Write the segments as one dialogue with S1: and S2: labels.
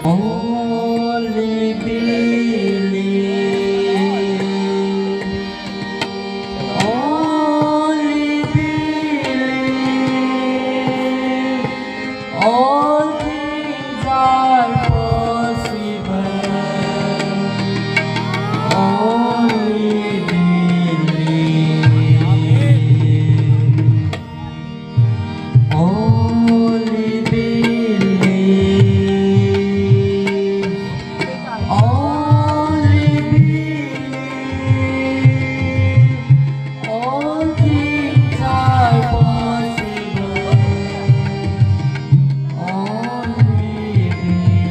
S1: Only believe, only believe, all things are possible. Only believe, only believe, only believe, all things are possible. Only believe.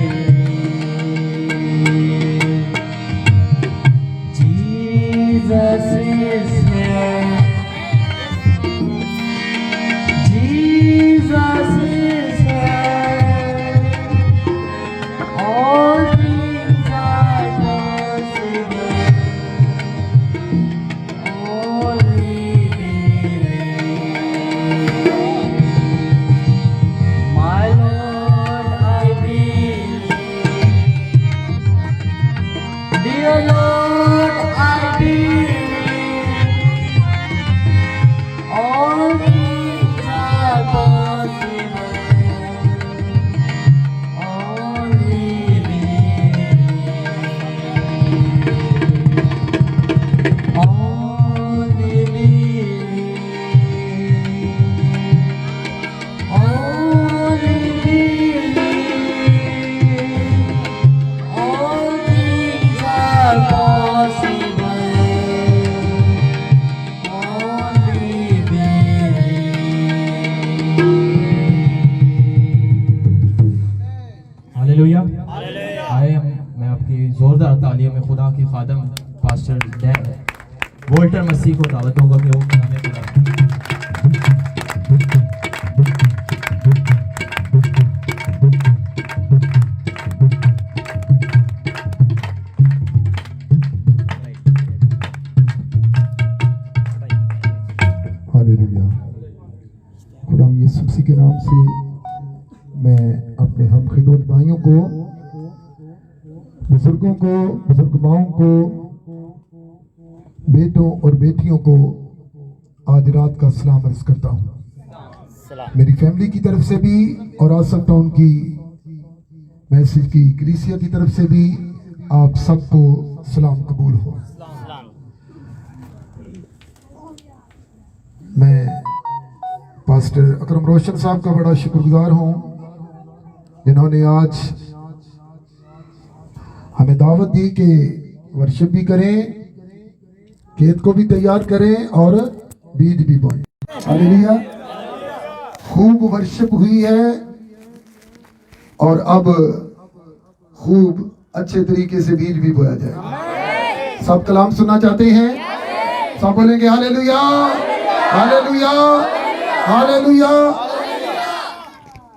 S1: Jesus is here. Jesus is here. All things are possible. Only believe. My Lord, I believe. Dear Lord, I believe. All things are possible. Only believe. Only believe. Only believe. All things are possible. Only believe.
S2: Hallelujah. आए मैं आपकी जोरदार तालियों में खुदा के खादम pastor Walter मसीह को दावत दूंगा कि वो कलामे खुदा
S3: हालेलुया। खुदा यीशु मसीह के नाम से मैं अपने हम खिदमत भाइयों को, बुजुर्गों को, बुजुर्ग माओं को, बेटों और बेटियों को आज रात का सलाम अर्ज करता हूँ। मेरी फैमिली की तरफ से भी और आ सकता हूँ उनकी मैसेज की कलीसिया की तरफ से भी आप सबको सलाम कबूल हो। मैं पास्टर अकरम रोशन साहब का बड़ा शुक्रगुजार हूँ जिन्होंने आज हमें दावत दी कि वर्शिप भी करें, खेत को भी तैयार करें और बीज भी बोएं। हालेलुया। खूब वर्शिप हुई है और अब खूब अच्छे तरीके से बीज भी बोया जाए। सब कलाम सुनना चाहते हैं? सब बोलेंगे हालेलुया, हालेलुया, हालेलुया।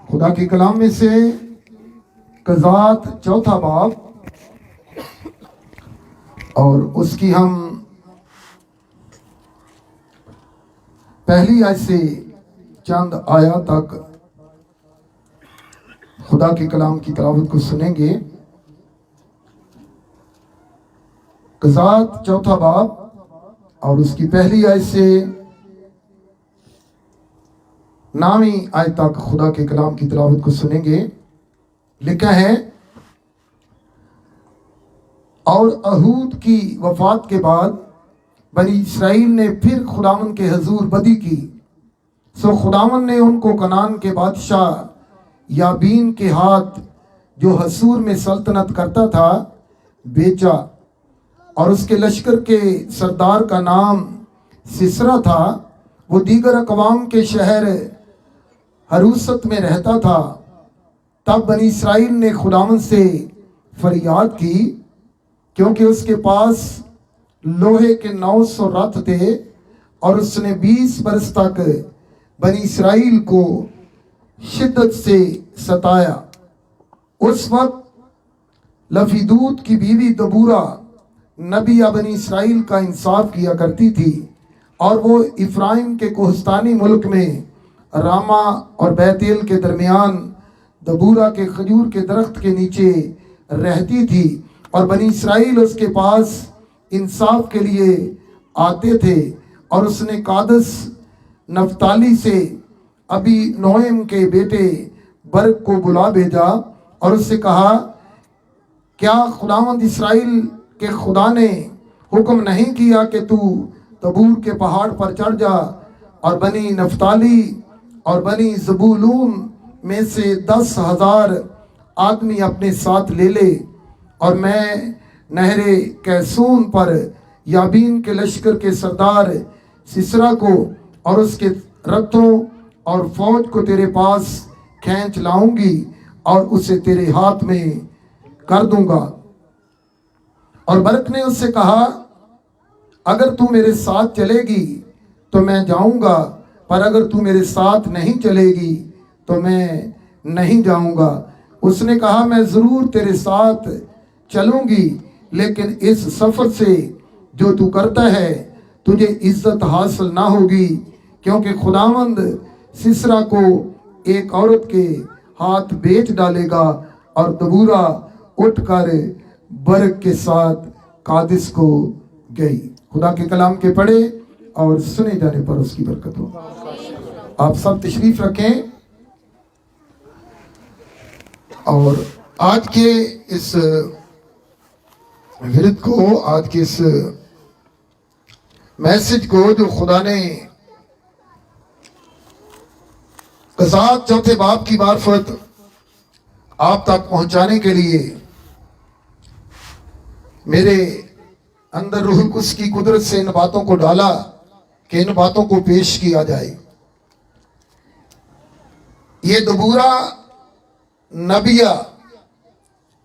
S3: खुदा के कलाम में से कज़ात चौथा बाब और उसकी हम पहली आयत से चंद आयत तक खुदा के कलाम की तिलावत को सुनेंगे। कज़ात चौथा बाब और उसकी पहली आयत से 9वीं आयत तक खुदा के कलाम की तिलावत को सुनेंगे। लिखा है, और अहूद की वफात के बाद बनी इसराइल ने फिर खुदावन के हजूर बदी की, सो खुदावन ने उनको कनान के बादशाह याबीन के हाथ जो हसूर में सल्तनत करता था बेचा, और उसके लश्कर के सरदार का नाम सिसरा था। वो दीगर अकवाम के शहर हरूसत में रहता था। तब बनी इसराइल ने खुदावन से फरियाद की, क्योंकि उसके पास लोहे के 900 रथ थे और उसने 20 बरस तक बनी इसराइल को शिद्दत से सताया। उस वक्त लफीदूत की बीवी दबूरा नबिया बनी इसराइल का इंसाफ किया करती थी, और वो इफ्राइम के कोहस्तानी मुल्क में रामा और बैतेल के दरमियान दबूरा के खजूर के दरख्त के नीचे रहती थी और बनी इसराइल उसके पास इंसाफ के लिए आते थे। और उसने कादस नफ्ताली से अभी नोएम के बेटे बर्क को बुला भेजा और उससे कहा, क्या खुदावंद इसराइल के खुदा ने हुक्म नहीं किया कि तू तबूर के पहाड़ पर चढ़ जा और बनी नफ्ताली और बनी ज़बूलून में से 10,000 आदमी अपने साथ ले ले और मैं नहरे कैसून पर याबीन के लश्कर के सरदार सिसरा को और उसके रथों और फौज को तेरे पास खींच लाऊंगी और उसे तेरे हाथ में कर दूंगा। और बरक ने उससे कहा, अगर तू मेरे साथ चलेगी तो मैं जाऊंगा, पर अगर तू मेरे साथ नहीं चलेगी तो मैं नहीं जाऊंगा। उसने कहा, मैं ज़रूर तेरे साथ चलूंगी, लेकिन इस सफ़र से जो तू करता है तुझे इज्जत हासिल ना होगी, क्योंकि खुदावंद सिसरा को एक औरत के हाथ बेच डालेगा। और दबूरा उठकर बर्क के साथ कादिस को गई। खुदा के कलाम के पढ़े और सुने जाने पर उसकी बरकत हो। आप सब तशरीफ रखें और आज के इस विरद को, आज के इस मैसेज को जो खुदा ने कज़ात चौथे बाब की मार्फत आप तक पहुंचाने के लिए मेरे अंदर रूह कुद्स की कुदरत से इन बातों को डाला कि इन बातों को पेश किया जाए। ये दबूरा नबिया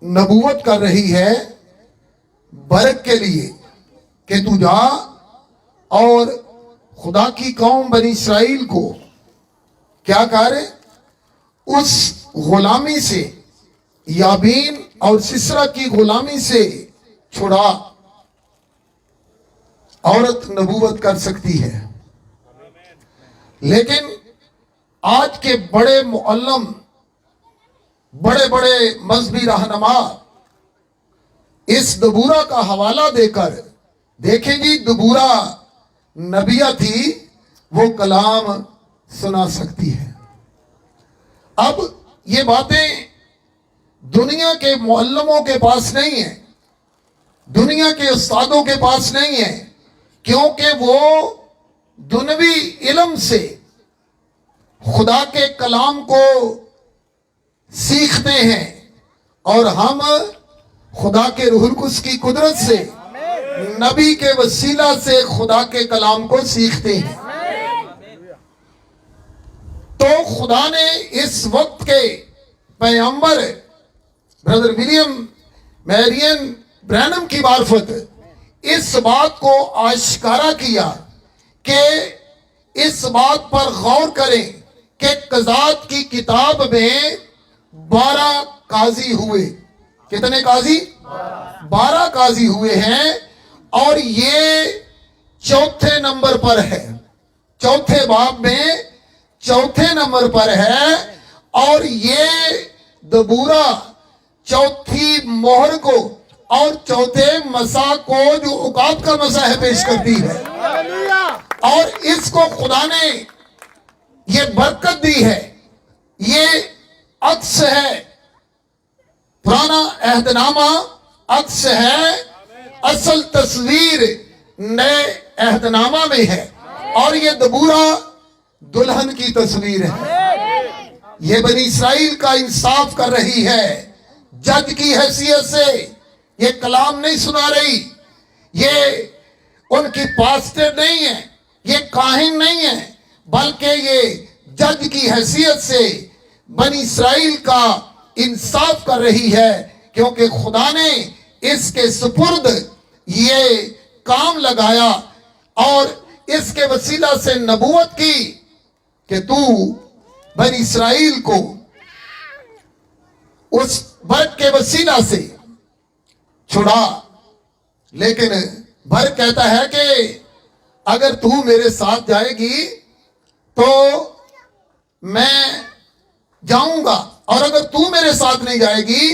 S3: नबूवत कर रही है बरक के लिए कि तू जा और खुदा की कौम बनी इसराइल को क्या कर, उस गुलामी से, याबीन और सिसरा की गुलामी से छुड़ा। औरत नबूवत कर सकती है, लेकिन आज के बड़े मुअल्लम, बड़े बड़े मजहबी रहनुमा इस दबूरा का हवाला देकर देखेंगी दबूरा नबिया थी, वो कलाम सुना सकती है। अब ये बातें दुनिया के मुअल्लिमों के पास नहीं है, दुनिया के उस्तादों के पास नहीं है, क्योंकि वो दुनवी इल्म से खुदा के कलाम को सीखते हैं और हम खुदा के रूहुल कुद्स की कुदरत से, नबी के वसीला से खुदा के कलाम को सीखते हैं। तो खुदा ने इस वक्त के पैगंबर ब्रदर विलियम मैरियन ब्रैनम की मार्फत इस बात को आश्कारा किया कि इस बात पर गौर करें कि कज़ात की किताब में 12 काजी हुए। कितने काजी? 12 काजी हुए हैं और ये चौथे नंबर पर है, चौथे बाब में चौथे नंबर पर है। और ये दबूरा चौथी मोहर को और चौथे मसा को, जो उकाब का मसा है, पेश करती है। और इसको खुदा ने ये बरकत दी है। ये अक्स है, पुराना अहदनामा अक्स है, असल तस्वीर नए अहदनामा में है। और ये दबूरा दुल्हन की तस्वीर है। ये बनी इसराइल का इंसाफ कर रही है, जज की हैसियत से। ये कलाम नहीं सुना रही, ये उनकी पास्टर नहीं है, ये काहिन नहीं है, बल्कि ये जज की हैसियत से बनी इसराइल का इंसाफ कर रही है, क्योंकि खुदा ने इसके सुपुर्द ये काम लगाया और इसके वसीला से नबूवत की कि तू बनी इसराइल को उस बर्क के वसीला से छुड़ा। लेकिन बर्क कहता है कि अगर तू मेरे साथ जाएगी तो मैं जाऊंगा, और अगर तू मेरे साथ नहीं जाएगी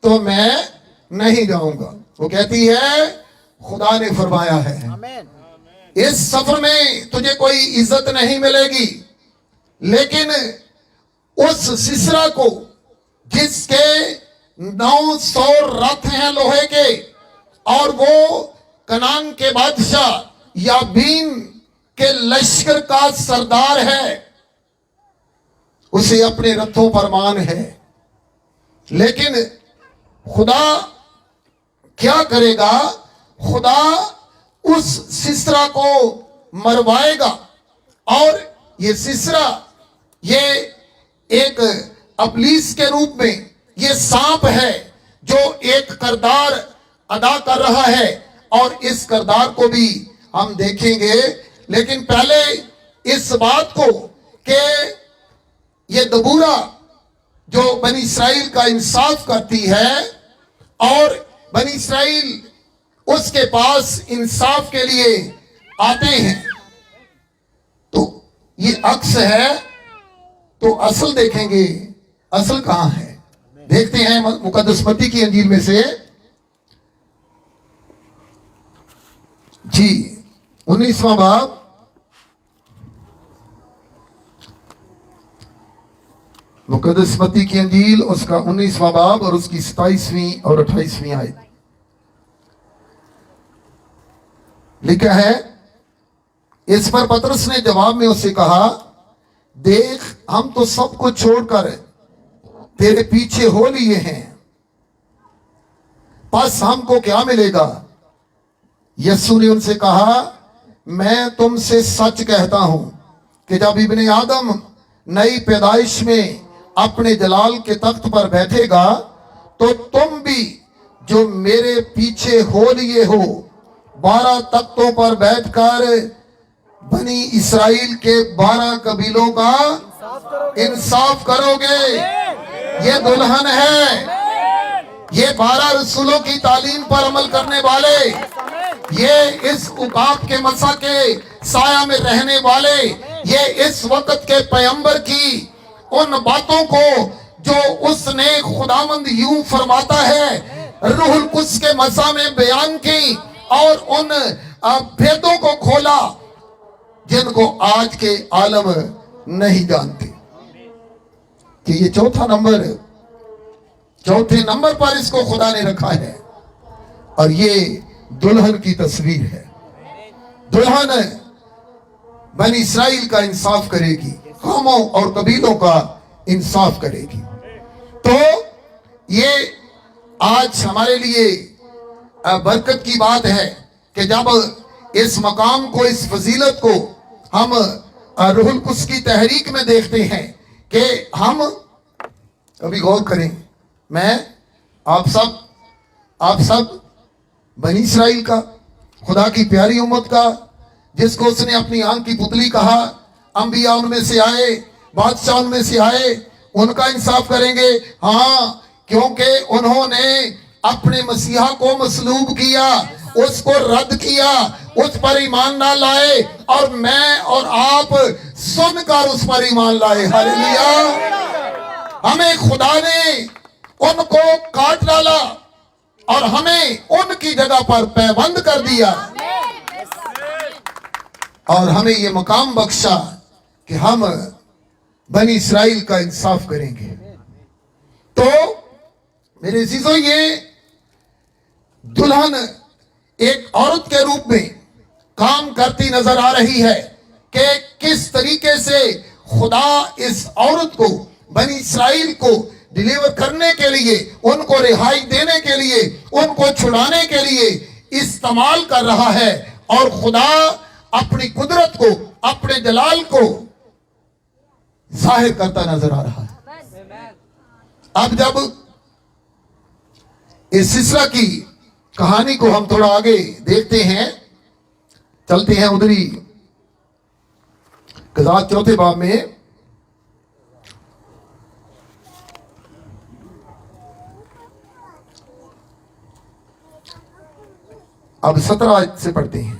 S3: तो मैं नहीं जाऊंगा। वो कहती है खुदा ने फरमाया है इस सफर में तुझे कोई इज्जत नहीं मिलेगी, लेकिन उस सिसरा को जिसके 900 रथ हैं लोहे के और वो कनान के बादशाह याबीन के लश्कर का सरदार है, उसे अपने रथों पर मान है। लेकिन खुदा क्या करेगा? खुदा उस सिसरा को मरवाएगा और ये सिसरा ये एक अबलीस के रूप में ये सांप है जो एक करदार अदा कर रहा है और इस करदार को भी हम देखेंगे। लेकिन पहले इस बात को कि ये दबूरा जो बनी इसराइल का इंसाफ करती है और बनी इसराइल उसके पास इंसाफ के लिए आते हैं, तो ये अक्स है। तो असल देखेंगे, असल कहां है? देखते हैं मुकद्दस मत्ती की अंजील में से जी 19वां बाब मुकद्दस मत्ती की अंजील उसका 19वां बाब और उसकी 27वीं और 28वीं आयत लिखा है। इस पर पतरस ने जवाब में उससे कहा, देख हम तो सब कुछ छोड़कर तेरे पीछे हो लिए हैं, बस हमको क्या मिलेगा? यीशु ने उनसे कहा, मैं तुमसे सच कहता हूं कि जब इब्ने आदम नई पैदाइश में अपने जलाल के तख्त पर बैठेगा तो तुम भी जो मेरे पीछे हो लिए हो 12 तख्तों पर बैठकर बनी इसराइल के 12 कबीलों का इंसाफ करोगे। ये दुल्हन है, ये 12 रसूलों की तालीम पर अमल करने वाले, ये इस उकाब के मसा के साया में रहने वाले, ये इस वक्त के पैगंबर की उन बातों को जो उसने खुदावंद यूं फरमाता है रूहुल कुद्स के मसा में बयान की और उन भेदों को खोला जिनको आज के आलम नहीं जानते। कि ये चौथे नंबर पर इसको खुदा ने रखा है और ये दुल्हन की तस्वीर है। दुल्हन बनी इसराइल का इंसाफ करेगी, कौमों और कबीलों का इंसाफ करेगी। तो ये आज हमारे लिए बरकत की बात है कि जब इस मकाम को, इस फजीलत को हम रूहुल कुद्स की तहरीक में देखते हैं कि हम अभी गौर करें, मैं आप सब बनी इसराइल का, खुदा की प्यारी उम्मत का, जिसको उसने अपनी आंख की पुतली कहा, अंबिया उनमें से आए, बादशाह उनमें से आए, उनका इंसाफ करेंगे। हाँ, क्योंकि उन्होंने अपने मसीहा को मसलूब किया, उसको रद्द किया, उस पर ईमान ना लाए और मैं और आप सुनकर उस पर ईमान लाए। हालेलुया। हमें खुदा ने उनको काट डाला और हमें उनकी जगह पर पैबंद कर दिया और हमें ये मकाम बख्शा कि हम बनी इसराइल का इंसाफ करेंगे। तो मेरे अजीजों, ये दुल्हन एक औरत के रूप में काम करती नजर आ रही है कि किस तरीके से खुदा इस औरत को, बनी इसराइल को डिलीवर करने के लिए, उनको रिहाई देने के लिए, उनको छुड़ाने के लिए इस्तेमाल कर रहा है और खुदा अपनी कुदरत को, अपने जलाल को जाहिर करता नजर आ रहा है। अब जब इस सिसरा की कहानी को हम थोड़ा आगे देखते हैं, चलते हैं उधरी कज़ात चौथे बाब में। अब 17 आयत से पढ़ते हैं।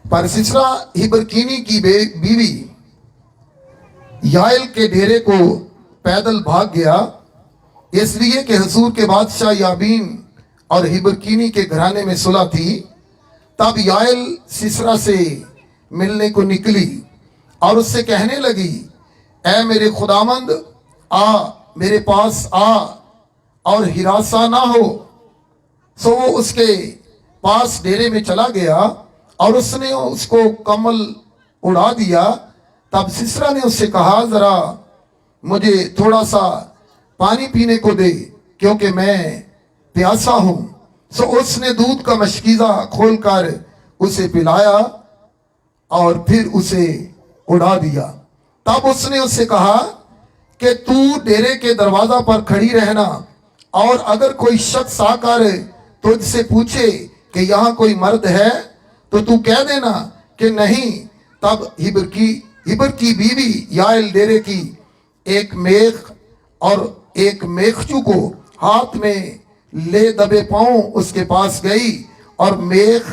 S3: पर सिसरा हिबरकीनी की बीवी याइल के डेरे को पैदल भाग गया, इसलिए कि हजूर के बादशाह याबीन और हिबरकीनी के घराने में सुलह थी। तब याइल सिसरा से मिलने को निकली और उससे कहने लगी, ऐ मेरे खुदामंद, आ मेरे पास आ और हिरासा ना हो। सो वो उसके पास डेरे में चला गया और उसने उसको कमल उड़ा दिया। तब सिसरा ने उससे कहा, जरा मुझे थोड़ा सा पानी पीने को दे, क्योंकि मैं प्यासा हूं। सो उसने दूध का मशकीज़ा खोलकर उसे पिलाया और फिर उसे उड़ा दिया। तब उसने उससे कहा कि तू डेरे के दरवाजा पर खड़ी रहना, और अगर कोई शख्स आकर तुझसे पूछे कि यहाँ कोई मर्द है तो तू कह देना कि नहीं। तब हिबर की बीवी याइल डेरे की एक मेख और एक मेखचू को हाथ में ले दबे पांव उसके पास गई और मेख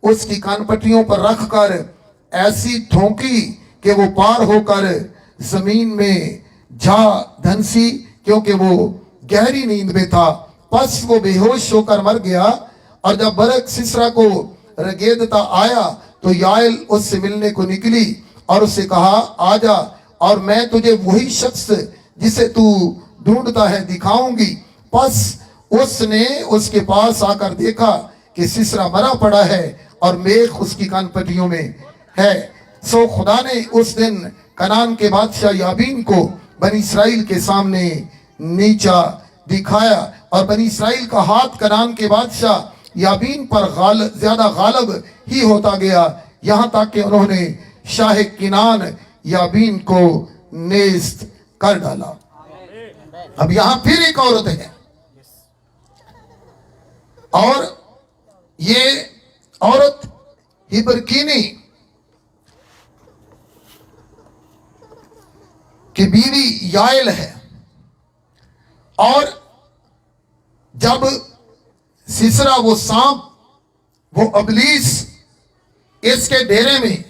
S3: उसकी कानपट्टियों पर रखकर ऐसी ठोंकी कि वो पार होकर जमीन में जा धंसी, क्योंकि वो गहरी नींद में था। बस वो बेहोश होकर मर गया। और जब बरक सिसरा को रगेदता आया तो याइल उससे मिलने को निकली और उससे कहा, आजा और मैं तुझे वही शख्स जिसे तू ढूंढता है दिखाऊंगी। बस उसने उसके पास आकर देखा कि सिसरा मरा पड़ा है और मेख उसकी कानपट्टियों में है। सो खुदा ने उस दिन कनान के बादशाह याबीन को बनी इसराइल के सामने नीचा दिखाया और बनी इसराइल का हाथ कनान के बादशाह याबीन पर ज्यादा गालब ही होता गया, यहाँ तक कि उन्होंने शाह किनान याबीन को नेस्त कर डाला। अब यहाँ फिर एक औरत है और ये औरत हिबरकीनी की बीवी याइल है। और जब सिसरा वो सांप, वो अबलीस इसके डेरे में,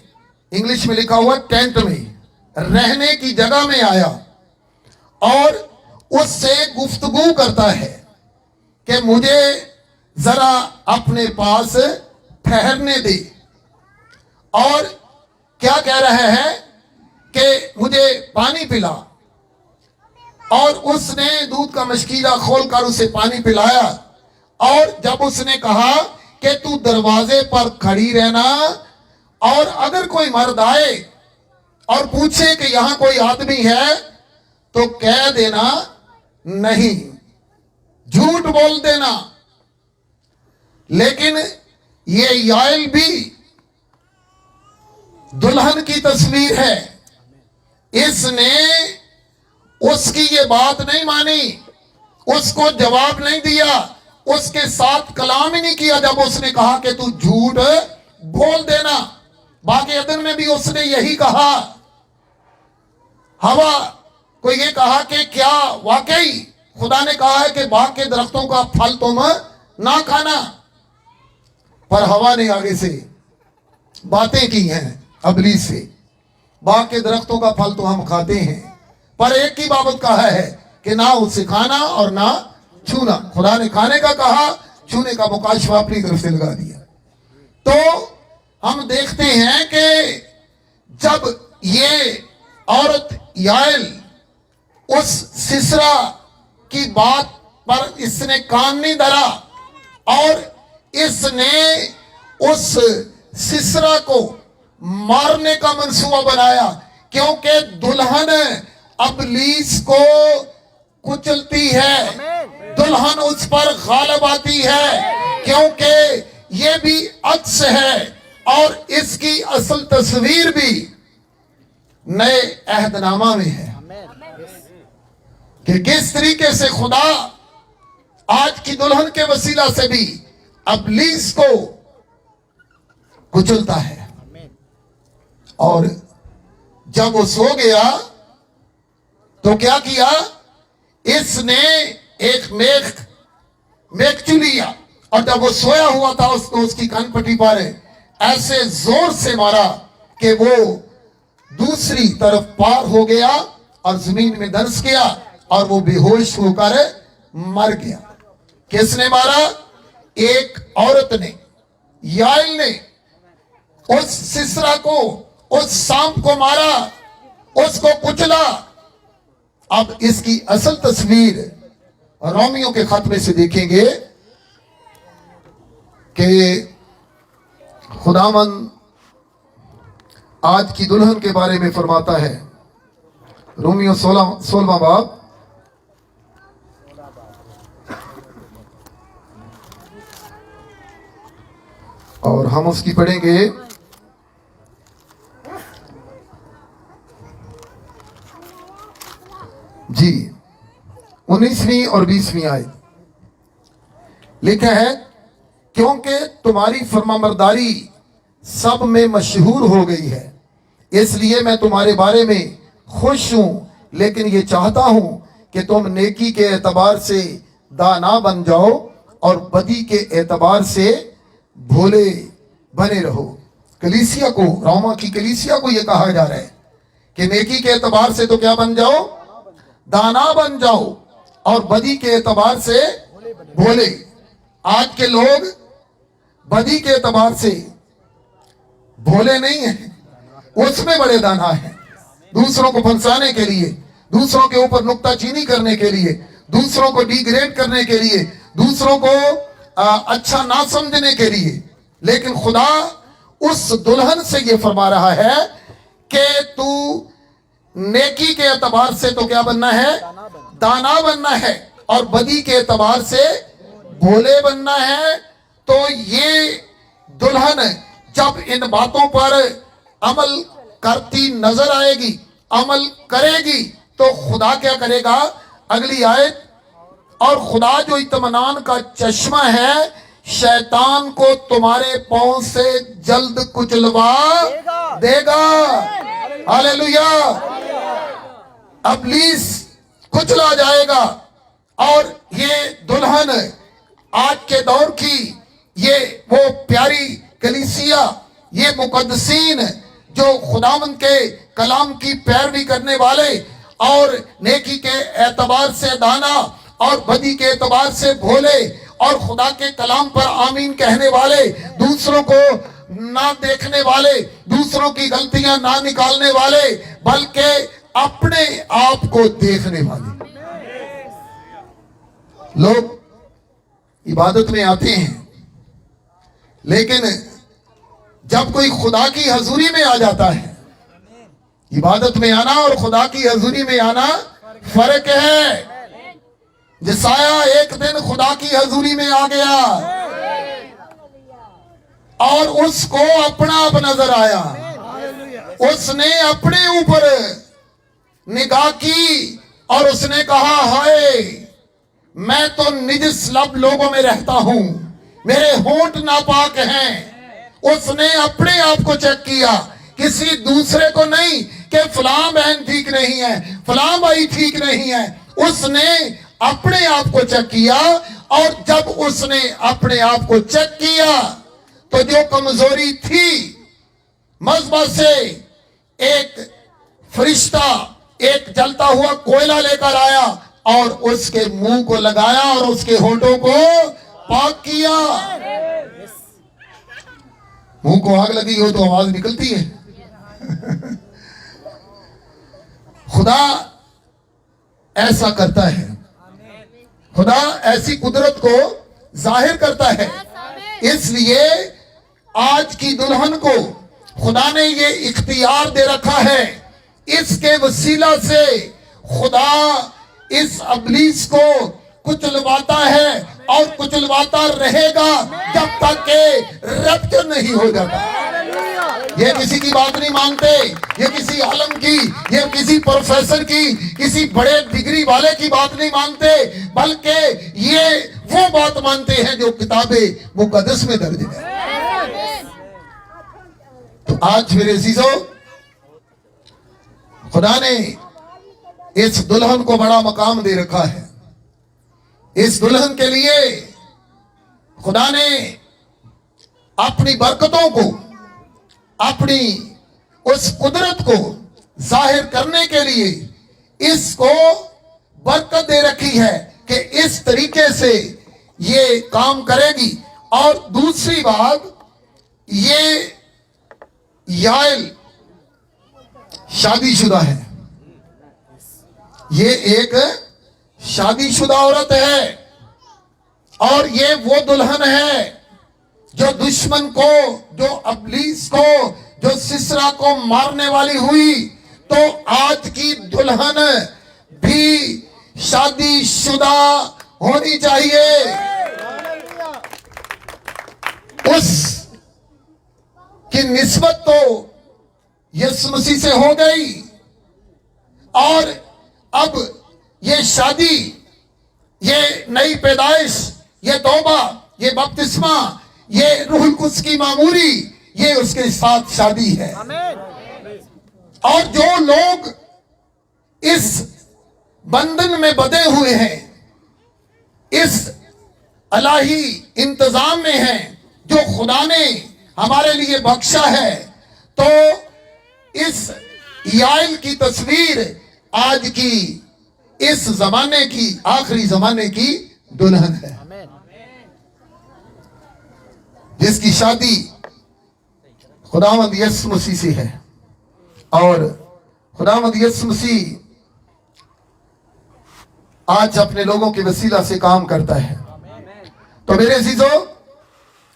S3: इंग्लिश में लिखा हुआ टेंट में, रहने की जगह में आया और उससे गुफ्तगू करता है कि मुझे जरा अपने पास ठहरने दे। और क्या कह रहा है कि मुझे पानी पिला, और उसने दूध का मशकीला खोलकर उसे पानी पिलाया। और जब उसने कहा कि तू दरवाजे पर खड़ी रहना, और अगर कोई मर्द आए और पूछे कि यहां कोई आदमी है तो कह देना नहीं, झूठ बोल देना। लेकिन ये याइल भी दुल्हन की तस्वीर है, इसने उसकी ये बात नहीं मानी, उसको जवाब नहीं दिया, उसके साथ कलाम ही नहीं किया जब उसने कहा कि तू झूठ बोल देना। बाकी अदन में भी उसने यही कहा। हवा को ये कहा कि क्या वाकई खुदा ने कहा है कि बाग के दरख्तों का फल तुम ना खाना, पर हवा ने आगे से बातें की हैं अबलीस से, बाग के दरख्तों का फल तो हम खाते हैं, पर एक ही बाबत कहा है कि ना उसे खाना और ना छूना। खुदा ने खाने का कहा, छूने का मुकाशवा अपनी तरफ से लगा दिया। तो हम देखते हैं कि जब ये औरत याइल उस सिसरा की बात पर इसने कान नहीं धरा और इसने उस सिसरा को मारने का मंसूबा बनाया, क्योंकि दुल्हन अबलीस को कुचलती है, दुल्हन उस पर गालिब आती है, क्योंकि ये भी अक्स है और इसकी असल तस्वीर भी नए अहदनामा में है कि किस तरीके से खुदा आज की दुल्हन के वसीला से भी अबलीस को कुचलता है। और जब वो सो गया तो क्या किया, इसने एक मेखचू लिया और जब वो सोया हुआ था उसको उसकी कानपट्टी पर ऐसे जोर से मारा कि वो दूसरी तरफ पार हो गया और जमीन में दर्ज किया और वो बेहोश होकर मर गया। किसने मारा? एक औरत ने, याइल ने उस सिसरा को, उस सांप को मारा, उसको कुचला। अब इसकी असल तस्वीर रोमियो के खत में से देखेंगे कि खुदावन आज की दुल्हन के बारे में फरमाता है। रोमियो 16वां बाब और हम उसकी पढ़ेंगे जी 19वीं और 20वीं आयत। लिखा है, क्योंकि तुम्हारी फरमाबरदारी सब में मशहूर हो गई है, इसलिए मैं तुम्हारे बारे में खुश हूं, लेकिन ये चाहता हूं कि तुम नेकी के एतबार से दाना बन जाओ और बदी के एतबार से भोले बने रहो। कलीसिया को, रोमा की कलीसिया को यह कहा जा रहा है कि नेकी के एतबार से तो क्या बन जाओ? दाना बन जाओ और बदी के एतबार से भोले। आज के लोग बदी के एतबार से भोले नहीं हैं, उसमें बड़े दाना है। दूसरों को फंसाने के लिए, दूसरों के ऊपर नुक्ताचीनी करने के लिए, दूसरों को डिग्रेड करने के लिए, दूसरों को अच्छा ना समझने के लिए। लेकिन खुदा उस दुल्हन से ये फरमा रहा है कि तू नेकी के एतबार से तो क्या बनना है? दाना बनना है और बदी के एतबार से भोले बनना है। तो ये दुल्हन जब इन बातों पर अमल करती नजर आएगी, अमल करेगी, तो खुदा क्या करेगा? अगली आयत, और खुदा जो इत्मीनान का चश्मा है, शैतान को तुम्हारे पांव से जल्द कुचलवा देगा। हालेलुया। इब्लीस कुचला जाएगा। और ये दुल्हन आज के दौर की, ये वो प्यारी कलीसिया, ये मुकद्दसीन जो खुदावंद के कलाम की पैरवी करने वाले और नेकी के एतबार से दाना और बदी के एतबार से भोले और खुदा के कलाम पर आमीन कहने वाले, दूसरों को ना देखने वाले, दूसरों की गलतियां ना निकालने वाले, बल्कि अपने आप को देखने वाले लोग इबादत में आते हैं। लेकिन जब कोई खुदा की हजूरी में आ जाता है, इबादत में आना और खुदा की हजूरी में आना फर्क है। जिसाया एक दिन खुदा की हजूरी में आ गया और उसको अपना आप नजर आया। उसने अपने ऊपर निगाह की और उसने कहा, हाय मैं तो निजस लब लोगों में रहता हूं, मेरे होंठ नापाक हैं। उसने अपने आप को चेक किया, किसी दूसरे को नहीं कि फलां बहन ठीक नहीं है, फलां भाई ठीक नहीं है। उसने अपने आप को चेक किया और जब उसने अपने आप को चेक किया तो जो कमजोरी थी, मज़बा से एक फरिश्ता एक जलता हुआ कोयला लेकर आया और उसके मुंह को लगाया और उसके होठों को पाक किया। मुंह को आग लगी हो तो आवाज निकलती है। खुदा ऐसा करता है, खुदा ऐसी कुदरत को जाहिर करता है। इसलिए आज की दुल्हन को खुदा ने ये इख्तियार दे रखा है। इसके वसीला से खुदा इस इब्लीस को कुचलवाता है और कुचलवाता रहेगा जब तक के रप्चर नहीं हो जाता। ये किसी की बात नहीं मानते, ये किसी आलम की, ये किसी प्रोफेसर की, किसी बड़े डिग्री वाले की बात नहीं मानते, बल्कि ये वो बात मानते हैं जो किताबे मुकद्दस में दर्ज है। तो आज मेरे अजीजों, खुदा ने इस दुल्हन को बड़ा मकाम दे रखा है। इस दुल्हन के लिए खुदा ने अपनी बरकतों को, अपनी उस कुदरत को जाहिर करने के लिए इसको बरकत दे रखी है कि इस तरीके से ये काम करेगी। और दूसरी बात, ये याइल शादीशुदा है, ये एक शादीशुदा औरत है और ये वो दुल्हन है जो दुश्मन को, जो अबलीस को, जो सिसरा को मारने वाली हुई। तो आज की दुल्हन भी शादीशुदा होनी चाहिए। उस की निस्बत तो यीशु मसीह से हो गई और अब ये शादी, ये नई पैदाइश, ये तौबा, ये बपतिस्मा, ये रूहुल कुद्स की मामूरी, ये उसके साथ शादी है। और जो लोग इस बंधन में बंधे हुए हैं, इस इलाही इंतजाम में हैं जो खुदा ने हमारे लिए बख्शा है, तो इस याइल की तस्वीर आज की इस जमाने की, आखिरी जमाने की दुल्हन है, जिसकी शादी खुदावंद यीशु मसीह से है। और खुदावंद यीशु मसीह आज अपने लोगों के वसीला से काम करता है। तो मेरे अजीजों,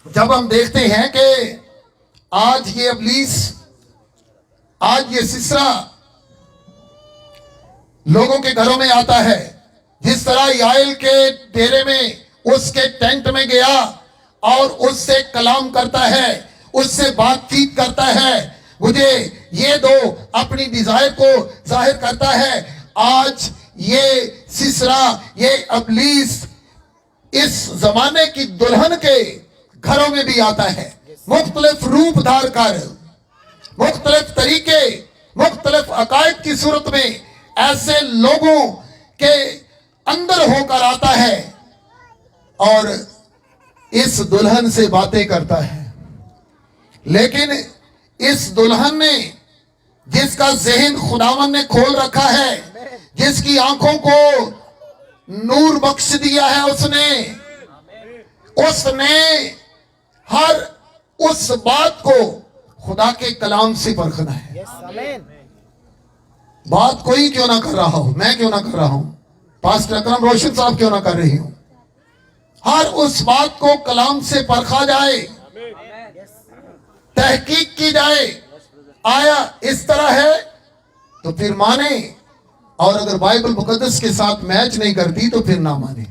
S3: जब हम देखते हैं कि आज ये अबलीस, आज ये सिसरा लोगों के घरों में आता है, जिस तरह याइल के डेरे में, उसके टेंट में गया और उससे कलाम करता है, उससे बातचीत करता है, मुझे ये दो, अपनी डिजायर को जाहिर करता है। आज ये सिसरा, ये अबलीस इस जमाने की दुल्हन के घरों में भी आता है, मुख्तलिफ रूप धार कर, मुख्तलिफ तरीके, मुख्तलिफ अकायद की सूरत में ऐसे लोगों के अंदर होकर आता है और इस दुल्हन से बातें करता है। लेकिन इस दुल्हन ने, जिसका ज़हन खुदावन ने खोल रखा है, जिसकी आंखों को नूर बख्श दिया है, उसने हर उस बात को खुदा के कलाम से परखना है। बात कोई क्यों ना कर रहा हो, मैं क्यों ना कर रहा हूं, पास्टर अकरम रोशन साहब क्यों ना कर रही हूं, हर उस बात को कलाम से परखा जाए, तहकीक की जाए, आया इस तरह है तो फिर माने, और अगर बाइबल मुकद्दस के साथ मैच नहीं करती तो फिर ना माने।